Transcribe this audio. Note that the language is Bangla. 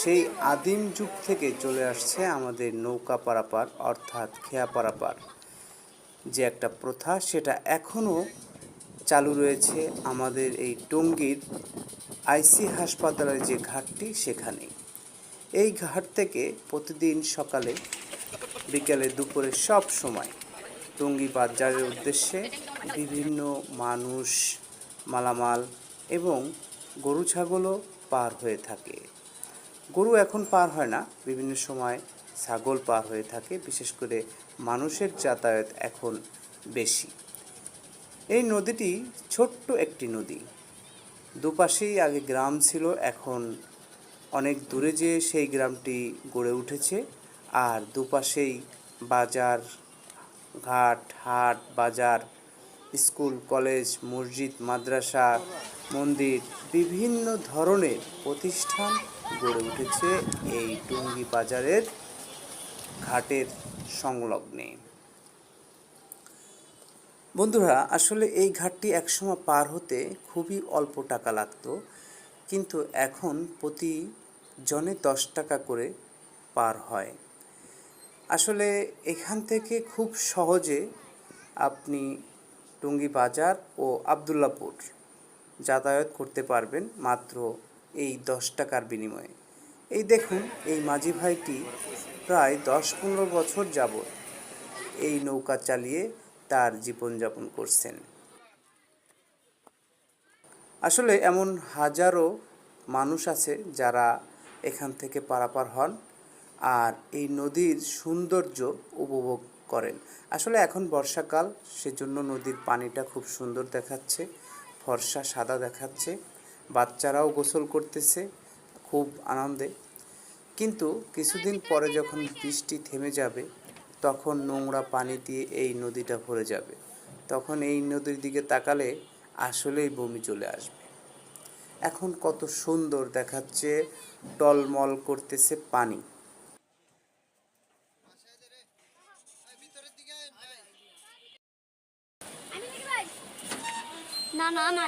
সেই আদিম যুগ থেকে চলে আসছে আমাদের নৌকা পারাপার অর্থাৎ খেয়া পারাপার যে একটা প্রথা, সেটা এখনও চালু রয়েছে আমাদের এই টঙ্গীর আইসি হাসপাতালের যে ঘাটটি সেখানে। এই ঘাট থেকে প্রতিদিন সকালে বিকেলে দুপুরে সব সময় টঙ্গী বাজারের উদ্দেশ্যে বিভিন্ন মানুষ, মালামাল এবং গরু ছাগলও পার হয়ে থাকে। গরু এখন পার হয় না, বিভিন্ন সময় ছাগল পার হয়ে থাকে, বিশেষ করে মানুষের যাতায়াত এখন বেশি। এই নদীটি ছোট্ট একটি নদী, দুপাশেই আগে গ্রাম ছিল, এখন অনেক দূরে যেয়ে সেই গ্রামটি গড়ে উঠেছে। আর দুপাশেই বাজার, ঘাট, হাট, বাজার, স্কুল, কলেজ, মসজিদ, মাদ্রাসা, মন্দির, বিভিন্ন ধরনের প্রতিষ্ঠান গড়ে উঠেছে এই টঙ্গী বাজারের ঘাটের সংলগ্নে। বন্ধুরা, আসলে এই ঘাটটি একসময় পার হতে খুবই অল্প টাকা লাগতো, কিন্তু এখন প্রতি জনে 10 টাকা করে পার হয়। আসলে এখান থেকে খুব সহজে আপনি টঙ্গী বাজার ও আবদুল্লাপুর যাতায়াত করতে পারবেন মাত্র এই 10 টাকার বিনিময়ে। এই দেখুন, এই মাঝি ভাইটি প্রায় 10-15 বছর যাবৎ এই নৌকা চালিয়ে তার জীবনযাপন করছেন। আসলে এমন হাজারো মানুষ আছে যারা এখান থেকে পারাপার হন আর এই নদীর সৌন্দর্য উপভোগ করেন। আসলে এখন বর্ষাকাল, সেজন্য নদীর পানিটা খুব সুন্দর দেখাচ্ছে, ফর্সা সাদা দেখাচ্ছে, বাচ্চারাও গোসল করতেছে খুব আনন্দে। কিন্তু কিছুদিন পরে যখন বৃষ্টি থেমে যাবে, তখন নোংরা পানি দিয়ে এই নদীটা ভরে যাবে, তখন এই নদীর দিকে তাকালে আসলেই বমি চলে আসবে। এখন কত সুন্দর দেখাচ্ছে, টলমল করতেছে পানি। না না না